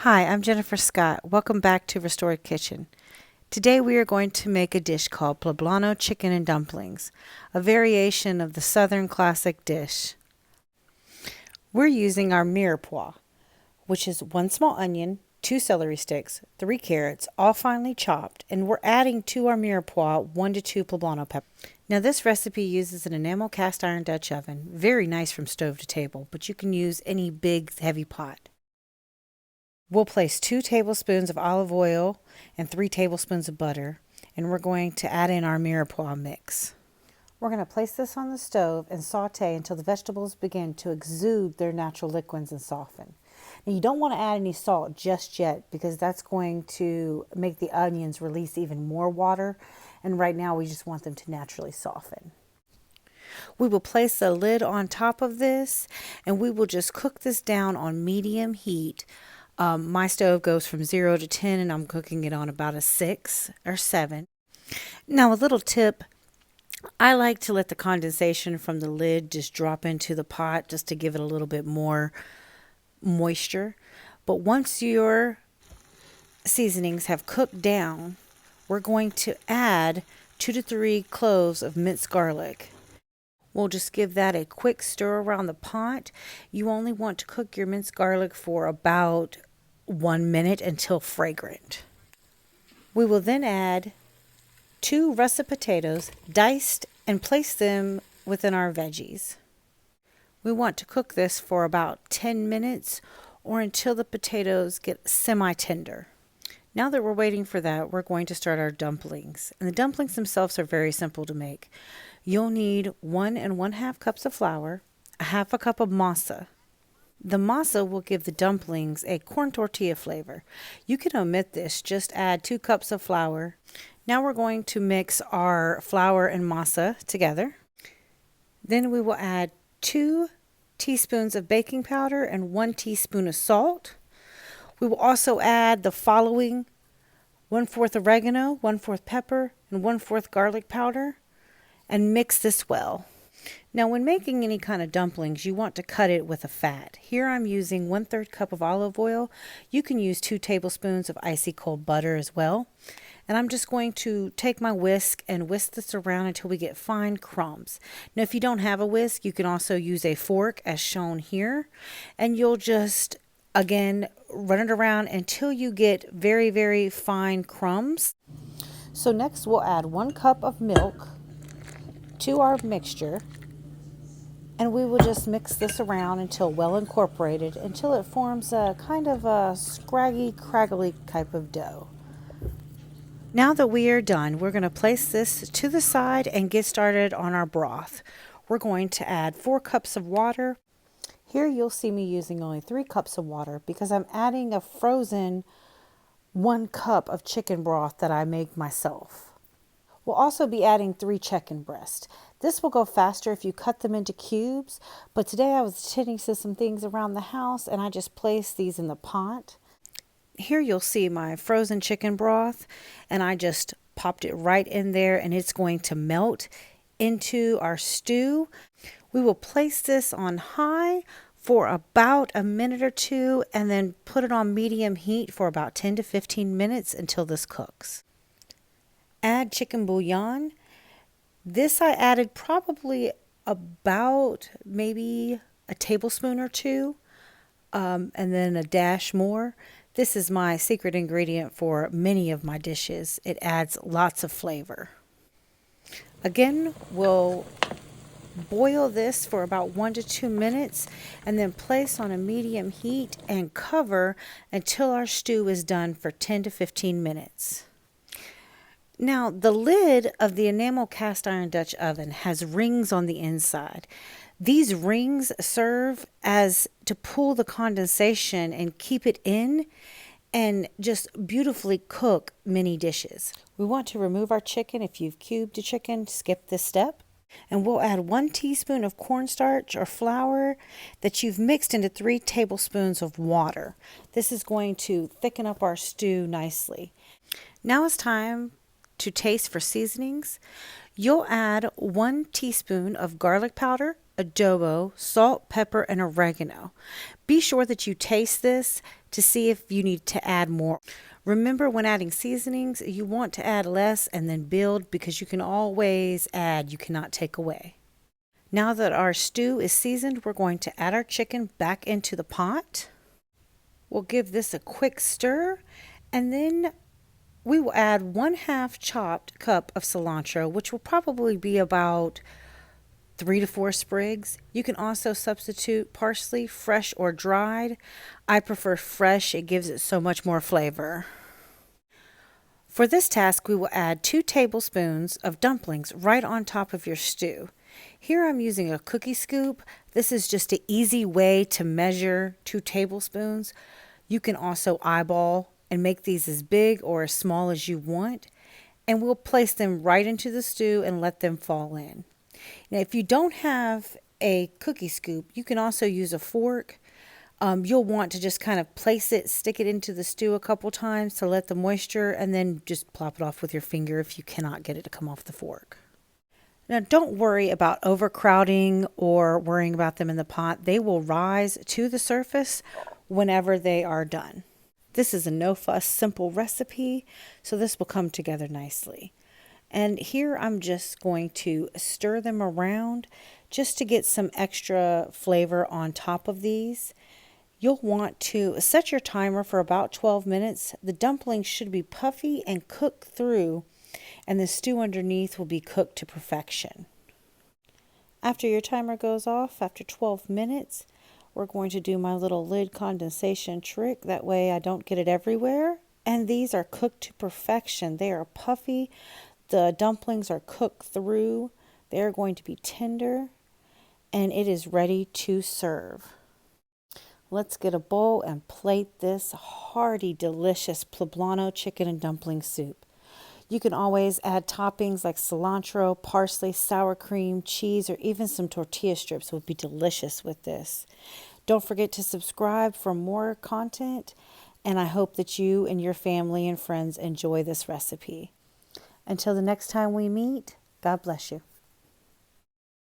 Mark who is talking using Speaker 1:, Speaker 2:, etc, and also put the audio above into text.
Speaker 1: Hi, I'm Jennifer Scott. Welcome back to Restored Kitchen. Today we are going to make a dish called Poblano chicken and dumplings, a variation of the southern classic dish. We're using our mirepoix, which is 1 small onion, 2 celery sticks, 3 carrots, all finely chopped, and we're adding to our mirepoix 1 to 2 poblano peppers. Now this recipe uses an enamel cast iron Dutch oven, very nice from stove to table, but you can use any big heavy pot. We'll place 2 tablespoons of olive oil and 3 tablespoons of butter, and we're going to add in our mirepoix mix. We're going to place this on the stove and saute until the vegetables begin to exude their natural liquids and soften. Now you don't want to add any salt just yet because that's going to make the onions release even more water, and right now we just want them to naturally soften. We will place a lid on top of this and we will just cook this down on medium heat. My stove goes from 0 to 10 and I'm cooking it on about a 6 or 7. Now a little tip, I like to let the condensation from the lid just drop into the pot just to give it a little bit more moisture. But once your seasonings have cooked down, we're going to add 2 to 3 cloves of minced garlic. We'll just give that a quick stir around the pot. You only want to cook your minced garlic for about 1 minute until fragrant. We will then add 2 russet potatoes, diced, and place them within our veggies. We want to cook this for about 10 minutes or until the potatoes get semi-tender. Now that we're waiting for that, we're going to start our dumplings. And the dumplings themselves are very simple to make. You'll need 1 1/2 cups of flour, a 1/2 cup of masa. The masa will give the dumplings a corn tortilla flavor. You can omit this, just add 2 cups of flour. Now we're going to mix our flour and masa together. Then we will add 2 teaspoons of baking powder and 1 teaspoon of salt. We will also add the following: 1/4 oregano, 1/4 pepper, and 1/4 garlic powder, and mix this well. Now when making any kind of dumplings, you want to cut it with a fat. Here I'm using 1/3 cup of olive oil. You can use 2 tablespoons of icy cold butter as well. And I'm just going to take my whisk and whisk this around until we get fine crumbs. Now if you don't have a whisk, you can also use a fork as shown here. And you'll just, again, run it around until you get very, very fine crumbs. So next we'll add 1 cup of milk to our mixture. And we will just mix this around until well incorporated, until it forms a kind of a scraggy, craggly type of dough. Now that we are done, we're going to place this to the side and get started on our broth. We're going to add 4 cups of water. Here you'll see me using only 3 cups of water because I'm adding a frozen 1 cup of chicken broth that I make myself. We'll also be adding 3 chicken breasts. This will go faster if you cut them into cubes, but today I was attending to some things around the house and I just placed these in the pot. Here you'll see my frozen chicken broth, and I just popped it right in there and it's going to melt into our stew. We will place this on high for about a minute or 2 and then put it on medium heat for about 10 to 15 minutes until this cooks. Add chicken bouillon. This I added probably about maybe a tablespoon or 2, and then a dash more. This is my secret ingredient for many of my dishes. It adds lots of flavor. Again, we'll boil this for about 1 to 2 minutes and then place on a medium heat and cover until our stew is done for 10 to 15 minutes. Now, the lid of the enamel cast iron Dutch oven has rings on the inside. These rings serve as to pull the condensation and keep it in and just beautifully cook many dishes. We want to remove our chicken. If you've cubed a chicken, skip this step. And we'll add 1 teaspoon of cornstarch or flour that you've mixed into 3 tablespoons of water. This is going to thicken up our stew nicely. Now it's time to taste for seasonings. You'll add 1 teaspoon of garlic powder, adobo, salt, pepper, and oregano. Be sure that you taste this to see if you need to add more. Remember, when adding seasonings, you want to add less and then build, because you can always add, you cannot take away. Now that our stew is seasoned, we're going to add our chicken back into the pot. We'll give this a quick stir, and then we will add 1/2 chopped cup of cilantro, which will probably be about 3 to 4 sprigs. You can also substitute parsley, fresh or dried. I prefer fresh, it gives it so much more flavor. For this task, we will add 2 tablespoons of dumplings right on top of your stew. Here I'm using a cookie scoop. This is just an easy way to measure 2 tablespoons. You can also eyeball and make these as big or as small as you want. And we'll place them right into the stew and let them fall in. Now, if you don't have a cookie scoop, you can also use a fork. You'll want to just kind of place it, stick it into the stew a couple times to let the moisture, and then just plop it off with your finger if you cannot get it to come off the fork. Now, don't worry about overcrowding or worrying about them in the pot. They will rise to the surface whenever they are done. This is a no-fuss, simple recipe, so this will come together nicely. And here I'm just going to stir them around just to get some extra flavor on top of these. You'll want to set your timer for about 12 minutes. The dumplings should be puffy and cook through, and the stew underneath will be cooked to perfection. After your timer goes off, after 12 minutes, we're going to do my little lid condensation trick. That way I don't get it everywhere. And these are cooked to perfection. They are puffy. The dumplings are cooked through. They're going to be tender. And it is ready to serve. Let's get a bowl and plate this hearty, delicious Poblano chicken and dumpling soup. You can always add toppings like cilantro, parsley, sour cream, cheese, or even some tortilla strips would be delicious with this. Don't forget to subscribe for more content, and I hope that you and your family and friends enjoy this recipe. Until the next time we meet, God bless you.